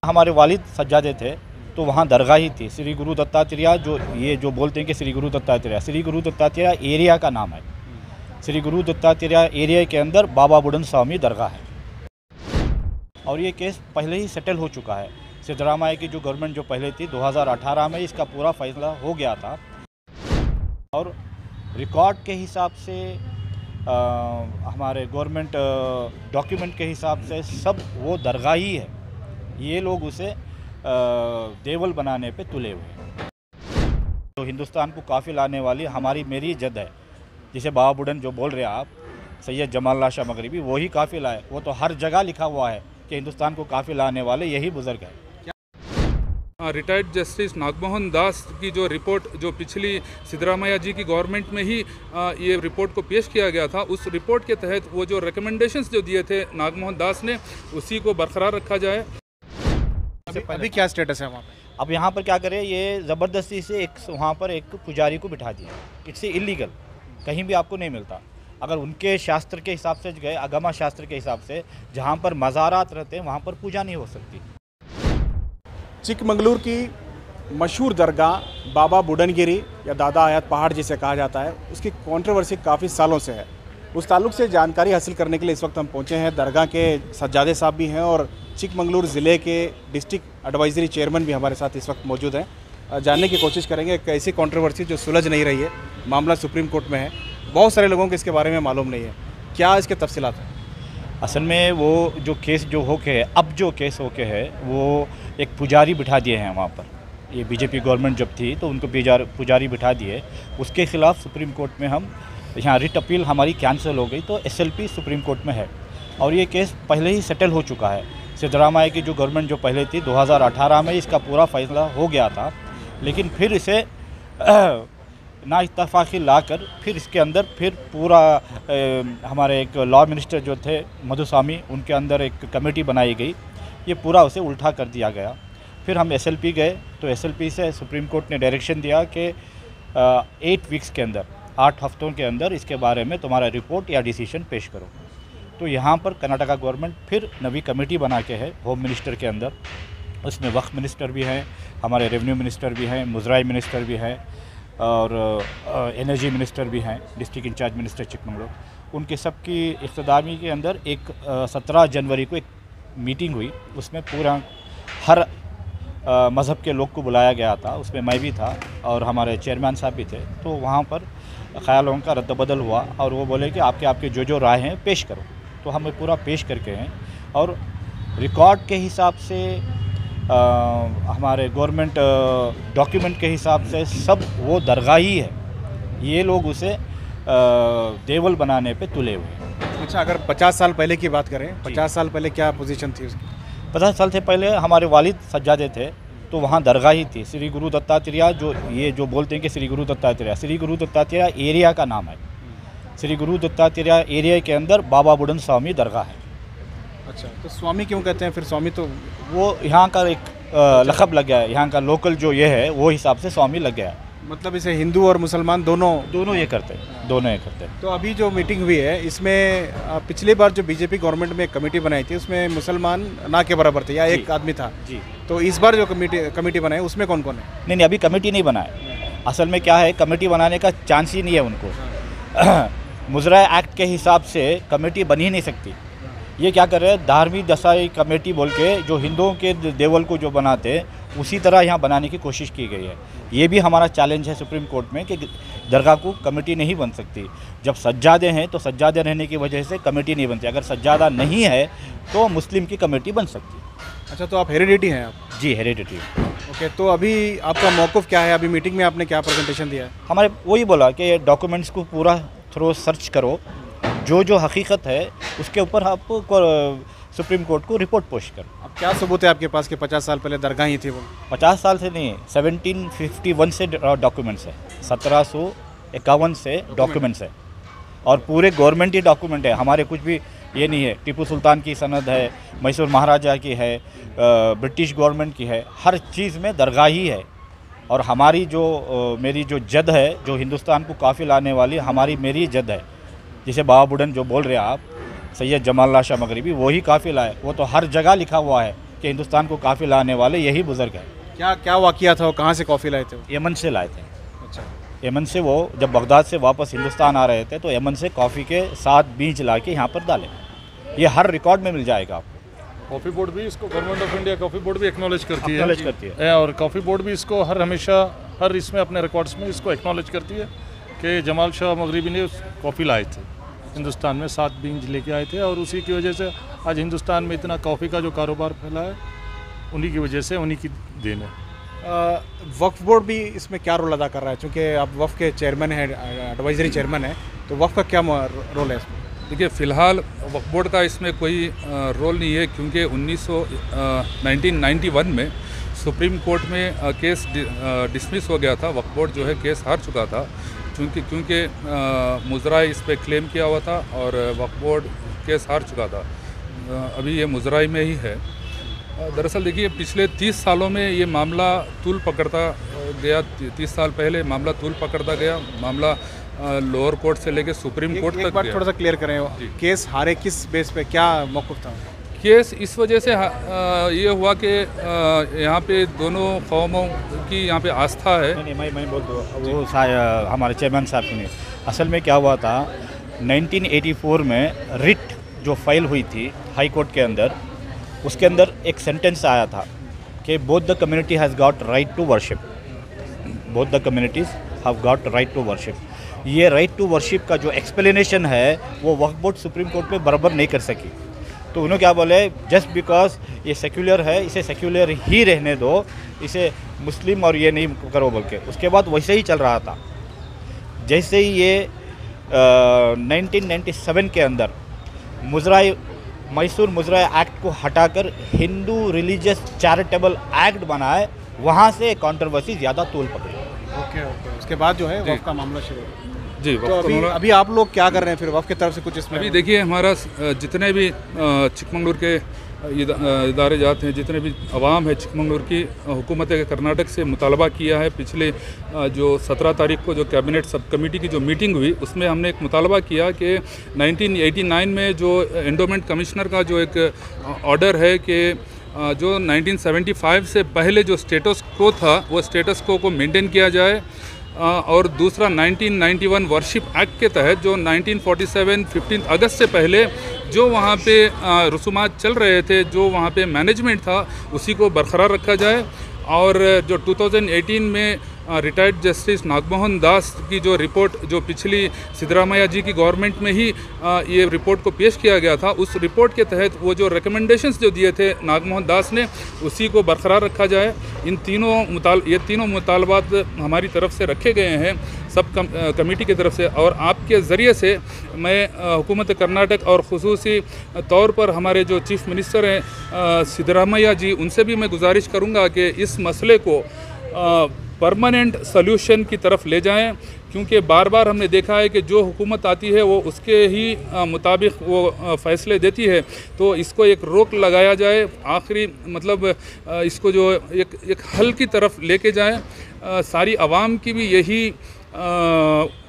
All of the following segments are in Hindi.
हमारे वालिद सज्जादे थे तो वहाँ दरगाह ही थी। श्री गुरु दत्तात्रेय जो बोलते हैं कि श्री गुरु दत्तात्रेय एरिया का नाम है। श्री गुरु दत्तात्रेय एरिया के अंदर बाबा बुडन स्वामी दरगाह है और ये केस पहले ही सेटल हो चुका है। सिद्धरामैया की जो गवर्नमेंट जो पहले थी 2018 में इसका पूरा फैसला हो गया था और रिकॉर्ड के हिसाब से हमारे गवर्नमेंट डॉक्यूमेंट के हिसाब से सब वो दरगाह ही है। ये लोग उसे देवल बनाने पे तुले हुए हैं। तो हिंदुस्तान को काफ़ी लाने वाली हमारी मेरी जद है, जिसे बाबा बुडन जो बोल रहे हैं आप, सैयद जमाल शाह मगरिबी, वही काफ़ी लाए। वो तो हर जगह लिखा हुआ है कि हिंदुस्तान को काफ़ी लाने वाले यही बुज़ुर्ग है। रिटायर्ड जस्टिस नागमोहन दास की जो रिपोर्ट जो पिछली सिद्धरामैया जी की गवर्नमेंट में ही ये रिपोर्ट को पेश किया गया था, उस रिपोर्ट के तहत वो जो रिकमेंडेशंस जो दिए थे नागमोहन दास ने, उसी को बरकरार रखा जाए। अभी क्या स्टेटस है वहाँ पे? अब यहाँ पर क्या करें, ये ज़बरदस्ती से वहाँ पर एक पुजारी को बिठा दिया। इट्स इलीगल, कहीं भी आपको नहीं मिलता। अगर उनके शास्त्र के हिसाब से गए, अगमा शास्त्र के हिसाब से, जहाँ पर मज़ारात रहते हैं वहाँ पर पूजा नहीं हो सकती। चिकमंगलूर की मशहूर दरगाह बाबा बुडनगिरी या दादा हयात पहाड़ जिसे कहा जाता है, उसकी कंट्रोवर्सी काफ़ी सालों से है। उस ताल्लुक से जानकारी हासिल करने के लिए इस वक्त हम पहुंचे हैं। दरगाह के सज्जादे साहब भी हैं और चिकमंगलूर ज़िले के डिस्ट्रिक्ट एडवाइजरी चेयरमैन भी हमारे साथ इस वक्त मौजूद हैं। जानने की कोशिश करेंगे एक ऐसी कंट्रोवर्सी जो सुलझ नहीं रही है, मामला सुप्रीम कोर्ट में है, बहुत सारे लोगों को इसके बारे में मालूम नहीं है। क्या इसके तफसीलात हैं? असल में वो जो केस जो होके है, अब जो केस होके है, वो एक पुजारी बिठा दिए हैं वहाँ पर। ये बीजेपी गवर्नमेंट जब थी तो उनको पुजारी बिठा दिए। उसके ख़िलाफ़ सुप्रीम कोर्ट में हम यहाँ रिट अपील हमारी कैंसिल हो गई, तो SLP सुप्रीम कोर्ट में है और ये केस पहले ही सेटल हो चुका है। सिद्धरामैया की जो गवर्नमेंट जो पहले थी 2018 में इसका पूरा फैसला हो गया था, लेकिन फिर इसे ना इत्तफाक़ी लाकर फिर इसके अंदर फिर पूरा हमारे एक लॉ मिनिस्टर जो थे मधुस्वामी, उनके अंदर एक कमेटी बनाई गई, ये पूरा उसे उल्टा कर दिया गया। फिर हम SLP गए तो SLP से सुप्रीम कोर्ट ने डायरेक्शन दिया कि 8 वीक्स के अंदर, 8 हफ्तों के अंदर इसके बारे में तुम्हारा रिपोर्ट या डिसीजन पेश करो। तो यहाँ पर कर्नाटका गवर्नमेंट फिर नवी कमेटी बना के है होम मिनिस्टर के अंदर, उसमें वक्फ मिनिस्टर भी हैं, हमारे रेवेन्यू मिनिस्टर भी हैं, मुजराई मिनिस्टर भी हैं और एनर्जी मिनिस्टर भी हैं, डिस्ट्रिक्ट इंचार्ज मिनिस्टर चिकमंगलूर। उनके सबकी इक़्तिदारी के अंदर एक 17 जनवरी को एक मीटिंग हुई। उसमें पूरा हर मज़हब के लोग को बुलाया गया था, उसमें मैं भी था और हमारे चेयरमैन साहब भी थे। तो वहाँ पर ख़यालों का रद्द-बदल हुआ और वो बोले कि आपके जो राय हैं पेश करो। तो हमें पूरा पेश करके हैं और रिकॉर्ड के हिसाब से हमारे गवर्नमेंट डॉक्यूमेंट के हिसाब से सब वो दरगाह ही है। ये लोग उसे देवल बनाने पे तुले हुए हैं। अच्छा, अगर 50 साल पहले की बात करें, 50 साल पहले क्या पोजीशन थी उसकी? 50 साल से पहले हमारे वालिद सज्जादे थे तो वहाँ दरगाह ही थी। श्री गुरु दत्तात्रेय जो बोलते हैं कि श्री गुरु दत्तात्रेय एरिया का नाम है। श्री गुरु दत्तात्रेय एरिया के अंदर बाबा बुडन स्वामी दरगाह है। अच्छा, तो स्वामी क्यों कहते हैं फिर? स्वामी तो वो यहाँ का एक लक़ब लग गया है, यहाँ का लोकल जो ये है वो हिसाब से स्वामी लग गया है। मतलब इसे हिंदू और मुसलमान दोनों ये करते हैं, दोनों ये करते हैं। तो अभी जो मीटिंग हुई है इसमें पिछली बार जो बीजेपी गवर्नमेंट में कमेटी बनाई थी उसमें मुसलमान ना के बराबर थे या एक आदमी था जी। तो इस बार जो कमेटी बनाई उसमें कौन कौन है? नहीं, अभी कमेटी नहीं बनाए। असल में क्या है, कमेटी बनाने का चांस ही नहीं है उनको। मुजरा एक्ट के हिसाब से कमेटी बन ही नहीं सकती। ये क्या कर रहे हैं, धार्मिक दसाई कमेटी बोल के जो हिंदुओं के देवल को जो बनाते हैं उसी तरह यहाँ बनाने की कोशिश की गई है। ये भी हमारा चैलेंज है सुप्रीम कोर्ट में कि दरगाह को कमेटी नहीं बन सकती। जब सज्जादे हैं तो सज्जादे रहने की वजह से कमेटी नहीं बनती। अगर सज्जादा नहीं है तो मुस्लिम की कमेटी बन सकती है। अच्छा, तो आप हेरिडिटी हैं आप? जी, हेरिडिटी। ओके, तो अभी आपका मौक़िफ़ क्या है? अभी मीटिंग में आपने क्या प्रेजेंटेशन दिया है? हमारे वही बोला कि डॉक्यूमेंट्स को पूरा थ्रो सर्च करो, जो हकीकत है उसके ऊपर आप सुप्रीम कोर्ट को रिपोर्ट पोस्ट करो। अब क्या सबूत है आपके पास कि 50 साल पहले दरगाह ही थी वो? 50 साल से नहीं, 1751 से डॉक्यूमेंट्स है, 1751 से डॉक्यूमेंट्स है और पूरे गवर्नमेंट ही डॉक्यूमेंट है। हमारे कुछ भी ये नहीं है। टीपू सुल्तान की सनद है, मैसूर महाराजा की है, ब्रिटिश गवर्नमेंट की है, हर चीज़ में दरगाह ही है। और हमारी मेरी जो जद है, जो हिंदुस्तान को काफ़ी लाने वाली हमारी मेरी जद है, जिसे बाबा बुडन जो बोल रहे हैं आप, सैयद जमाल शाह मगरिबी, वही काफ़ी लाए। वो तो हर जगह लिखा हुआ है कि हिंदुस्तान को काफ़ी लाने वाले यही बुज़ुर्ग हैं। क्या क्या वाक़या था, वो कहाँ से कॉफ़ी लाए थे वो? यमन से लाए थे। अच्छा, यमन से वो जब बगदाद से वापस हिंदुस्तान आ रहे थे तो यमन से कॉफ़ी के 7 बीज ला के यहाँ पर डाले। ये हर रिकॉर्ड में मिल जाएगा आपको। कॉफ़ी बोर्ड भी इसको, government of India coffee board भी एक्नॉलेज करती है। एक्नॉलेज करती है। और कॉफ़ी बोर्ड भी इसको हमेशा हर इसमें अपने रिकॉर्ड्स में इसको एक्नॉलेज करती है कि जमाल शाह मगरिबी ने कॉफ़ी लाए थे हिंदुस्तान में, 7 बीज लेके आए थे, और उसी की वजह से आज हिंदुस्तान में इतना कॉफ़ी का जो कारोबार फैला है उन्हीं की वजह से, उन्हीं की देन है। वक्फ बोर्ड भी इसमें क्या रोल अदा कर रहा है, क्योंकि आप वक्फ के चेयरमैन हैं, एडवाइजरी चेयरमैन है, तो वक्फ का क्या रोल है इसमें? देखिए, फ़िलहाल वक्फ बोर्ड का इसमें कोई रोल नहीं है, क्योंकि 1991 में सुप्रीम कोर्ट में केस डिसमिस हो गया था। वक्फ बोर्ड जो है केस हार चुका था, क्योंकि मुजराई इस पर क्लेम किया हुआ था और वक्फ बोर्ड केस हार चुका था। अभी ये मुजराई में ही है। दरअसल देखिए, पिछले 30 सालों में ये मामला तूल पकड़ता गया। 30 साल पहले मामला तूल पकड़ता गया। मामला लोअर कोर्ट से लेकर सुप्रीम कोर्ट तक बात गया। थोड़ा सा क्लियर करें, केस हारे किस बेस पे, क्या मौक़िफ़ था? केस इस वजह से ये हुआ कि यहाँ पे दोनों कौमों की यहाँ पे आस्था है। नहीं, मैं बोल दूँ, वो हमारे चेयरमैन साहब ने, असल में क्या हुआ था 1984 में रिट जो फाइल हुई थी हाई कोर्ट के अंदर, उसके अंदर एक सेंटेंस आया था कि both the community has got right to worship, both the communities have got right to worship. ये राइट टू वर्शिप का जो एक्सप्लेनेशन है वो वक्फ बोर्ड सुप्रीम कोर्ट में बराबर नहीं कर सकी। तो उन्होंने क्या बोले, जस्ट बिकॉज ये सेक्युलर है इसे सेक्युलर ही रहने दो, इसे मुस्लिम और ये नहीं करो बोल के। उसके बाद वैसे ही चल रहा था। जैसे ही ये 1997 के अंदर मैसूर मुजराई एक्ट को हटाकर हिंदू रिलीजियस चैरिटेबल एक्ट बनाए, वहाँ से कंट्रोवर्सी ज़्यादा तूल पकड़ी। ओके, उसके बाद जो है वक्फ का मामला शुरू हुआ। जी, तो अभी आप लोग क्या कर रहे हैं फिर वक्फ की तरफ से कुछ इसमें? अभी देखिए, हमारा जितने भी चिकमंगलुर के इदारे जाते हैं, जितने भी अवाम है चिकमंगलुर की, हुकूमत कर्नाटक से मुतालबा किया है। पिछले जो 17 तारीख को जो कैबिनेट सब कमेटी की जो मीटिंग हुई, उसमें हमने एक मुतालबा किया कि 1989 में जो एंडोमेंट कमिश्नर का जो एक ऑर्डर है कि जो 1975 से पहले जो स्टेटस को था वो स्टेटस को मेंटेन किया जाए, और दूसरा 1991 वर्शिप एक्ट के तहत जो 1947 15 अगस्त से पहले जो वहाँ पे रसूमात चल रहे थे, जो वहाँ पे मैनेजमेंट था, उसी को बरकरार रखा जाए। और जो 2018 में रिटायर्ड जस्टिस नागमोहन दास की जो रिपोर्ट जो पिछली सिद्धरामैया जी की गवर्नमेंट में ही ये रिपोर्ट को पेश किया गया था, उस रिपोर्ट के तहत वो जो रिकमेंडेशंस जो दिए थे नागमोहन दास ने, उसी को बरकरार रखा जाए। ये तीनों मुतालबात हमारी तरफ से रखे गए हैं सब कमेटी की तरफ से, और आपके ज़रिए से मैं हुकूमत कर्नाटक और ख़ुसूसी तौर पर हमारे जो चीफ़ मिनिस्टर हैं सिद्धरामैया जी, उनसे भी मैं गुजारिश करूँगा कि इस मसले को परमानेंट सॉल्यूशन की तरफ ले जाएं, क्योंकि बार बार हमने देखा है कि जो हुकूमत आती है वो उसके ही मुताबिक वो फ़ैसले देती है। तो इसको एक रोक लगाया जाए, आखिरी मतलब इसको जो एक हल की तरफ लेके जाएं। सारी आवाम की भी यही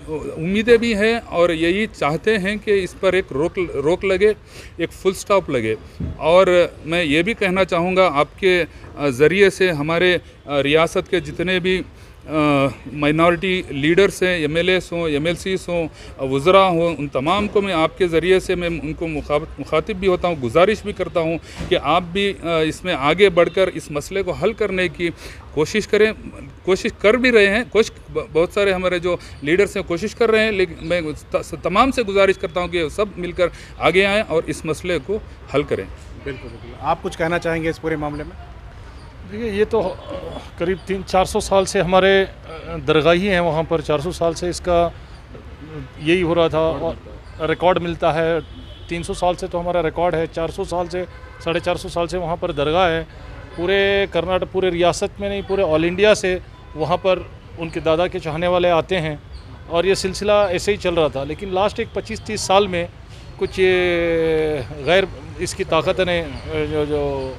उम्मीदें भी हैं और यही चाहते हैं कि इस पर एक रोक लगे, एक फुल स्टॉप लगे। और मैं ये भी कहना चाहूँगा आपके ज़रिए से हमारे रियासत के जितने भी माइनॉरिटी लीडर्स हैं, एमएलएस हों, एमएलसीस हों, वज़रा हों, उन तमाम को मैं आपके ज़रिए से मैं उनको मुखातिब भी होता हूँ, गुजारिश भी करता हूँ कि आप भी इसमें आगे बढ़कर इस मसले को हल करने की कोशिश करें। कोशिश कर भी रहे हैं, बहुत सारे हमारे जो लीडर्स हैं कोशिश कर रहे हैं, लेकिन मैं तमाम से गुजारिश करता हूँ कि सब मिलकर आगे आएँ और इस मसले को हल करें। बिल्कुल बिल्कुल। आप कुछ कहना चाहेंगे इस पूरे मामले में? देखिए, ये तो करीब 300-400 साल से हमारे दरगाही हैं वहाँ पर, 400 साल से इसका यही हो रहा था और रिकॉर्ड मिलता है। 300 साल से तो हमारा रिकॉर्ड है, 400 साल से 450 साल से वहाँ पर दरगाह है। पूरे कर्नाटक, पूरे रियासत में नहीं, पूरे ऑल इंडिया से वहाँ पर उनके दादा के चाहने वाले आते हैं और ये सिलसिला ऐसे ही चल रहा था। लेकिन लास्ट एक 25-30 साल में कुछ ये गैर इसकी ताकत ने जो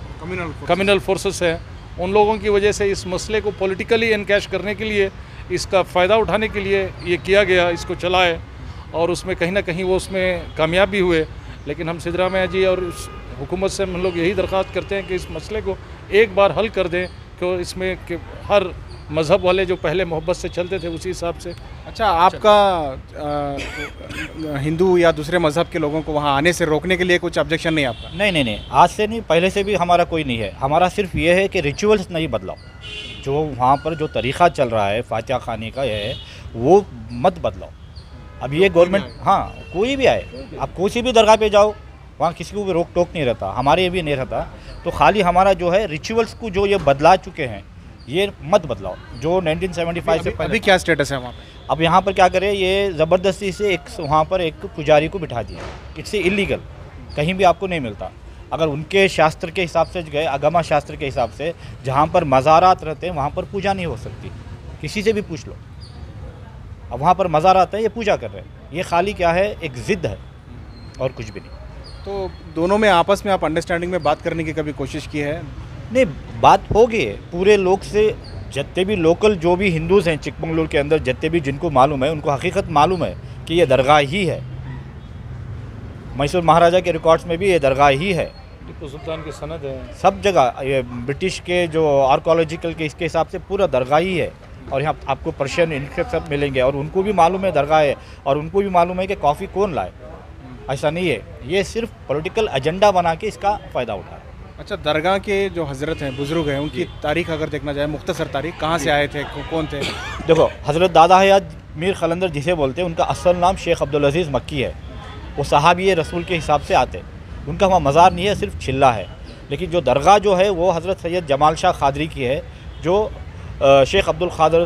कम्युनल फोर्सेस हैं, उन लोगों की वजह से इस मसले को पॉलिटिकली एनकैश करने के लिए, इसका फ़ायदा उठाने के लिए ये किया गया, इसको चलाए, और उसमें कहीं ना कहीं वो उसमें कामयाब भी हुए। लेकिन हम सिद्धरामैया जी और हुकूमत से हम लोग यही दरख्वास्त करते हैं कि इस मसले को एक बार हल कर दें, कि इसमें कि हर मज़हब वाले जो पहले मोहब्बत से चलते थे उसी हिसाब से। अच्छा, आपका हिंदू या दूसरे मज़हब के लोगों को वहाँ आने से रोकने के लिए कुछ ऑब्जेक्शन नहीं आपका? नहीं नहीं नहीं, आज से नहीं, पहले से भी हमारा कोई नहीं है। हमारा सिर्फ ये है कि रिचुअल्स नहीं बदलाओ। जो वहाँ पर जो तरीक़ा चल रहा है फातिहा खानी का है वो मत बदलाओ। अब ये गवर्नमेंट, हाँ कोई भी आए, आप किसी भी दरगाह पे जाओ, वहाँ किसी को भी रोक टोक नहीं रहता, हमारे ये भी नहीं रहता। तो खाली हमारा जो है रिचुअल्स को जो ये बदला चुके हैं ये मत बदलाओ। जो 1975 से पहले अभी क्या स्टेटस है वहाँ पे? अब यहाँ पर क्या करें, ये ज़बरदस्ती से एक वहाँ पर एक पुजारी को बिठा दिया। इट्स इलीगल, कहीं भी आपको नहीं मिलता। अगर उनके शास्त्र के हिसाब से गए, आगमा शास्त्र के हिसाब से, जहाँ पर मज़ारात रहते हैं वहाँ पर पूजा नहीं हो सकती। किसी से भी पूछ लो, अब वहाँ पर मज़ारात है, ये पूजा कर रहे हैं। ये खाली क्या है, एक ज़िद है और कुछ भी नहीं। तो दोनों में आपस में आप अंडरस्टैंडिंग में बात करने की कभी कोशिश की है? नहीं, बात हो गई है पूरे लोग से। जितने भी लोकल जो भी हिंदूज़ हैं चिकमंगलुरु के अंदर, जितने भी जिनको मालूम है, उनको हकीकत मालूम है कि ये दरगाह ही है। मैसूर महाराजा के रिकॉर्ड्स में भी ये दरगाह ही है। टीपू सुल्तान की सनद है, सब जगह ये ब्रिटिश के जो आर्कोलॉजिकल के इसके हिसाब से पूरा दरगाह ही है। और यहाँ आपको पर्शियन इनके सब मिलेंगे और उनको भी मालूम है दरगाह है, और उनको भी मालूम है कि कॉफ़ी कौन लाए। ऐसा नहीं है, ये सिर्फ पॉलिटिकल एजेंडा बना के इसका फ़ायदा उठा है। अच्छा, दरगाह के जो हजरत हैं, बुज़ुर्ग हैं, उनकी तारीख अगर देखना जाए, मुख्तसर तारीख, कहाँ से आए थे, कौन थे? देखो, हज़रत दादा हयात मीर ख़लंदर जिसे बोलते हैं, उनका असल नाम शेख अब्दुल अज़ीज़ मक्की है। वो सहाबी रसूल के हिसाब से आते। उनका वहाँ मज़ार नहीं है, सिर्फ छिल्ला है। लेकिन जो दरगाह जो है वो हज़रत सैयद जमाल शाह ख़ादरी की है, जो शेख अब्दुल क़ादिर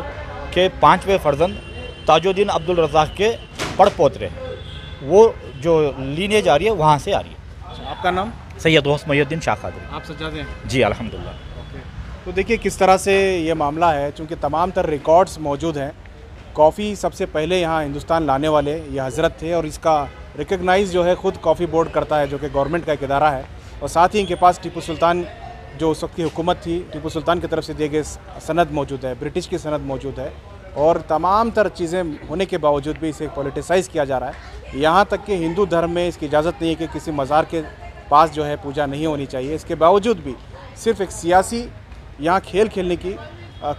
के 5वें फ़र्जंद ताजुद्दीन अब्दुल रज़ाक़ के पड़पोतरे हैं। वो जो लीनेज आ रही है वहाँ से आ रही है। आपका नाम? सैयद गौस मुहिउद्दीन शाह क़ादरी। आप सज्जाद हैं? जी अल्हम्दुलिल्लाह। तो देखिए किस तरह से ये मामला है, चूँकि तमाम तर रिकॉर्ड्स मौजूद हैं। कॉफ़ी सबसे पहले यहाँ हिंदुस्तान लाने वाले ये हज़रत थे, और इसका रिकग्नाइज़ जो है ख़ुद कॉफ़ी बोर्ड करता है, जो कि गवर्नमेंट का एक इदारा है। और साथ ही इनके पास टीपू सुल्तान, जो उस वक्त की हुकूमत थी, टीपू सुल्तान की तरफ से दिए गए सनद मौजूद है, ब्रिटिश की सनद मौजूद है। और तमाम तर चीज़ें होने के बावजूद भी इसे पॉलिटिसाइज़ किया जा रहा है। यहाँ तक कि हिंदू धर्म में इसकी इजाज़त नहीं है कि किसी मज़ार के पास जो है पूजा नहीं होनी चाहिए। इसके बावजूद भी सिर्फ एक सियासी यहाँ खेल खेलने की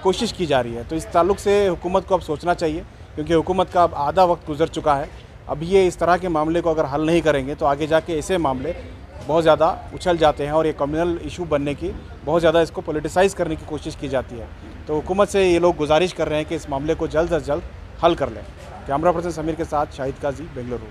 कोशिश की जा रही है। तो इस ताल्लुक़ से हुकूमत को अब सोचना चाहिए, क्योंकि हुकूमत का अब आधा वक्त गुजर चुका है। अब ये इस तरह के मामले को अगर हल नहीं करेंगे तो आगे जाके ऐसे मामले बहुत ज़्यादा उछल जाते हैं और ये कम्युनल इशू बनने की, बहुत ज़्यादा इसको पॉलिटिसाइज़ करने की कोशिश की जाती है। तो हुकूमत से ये लोग गुजारिश कर रहे हैं कि इस मामले को जल्द अज जल्द हल कर लें। कैमरा पर्सन समीर के साथ शाहिद काजी, बेंगलुरु।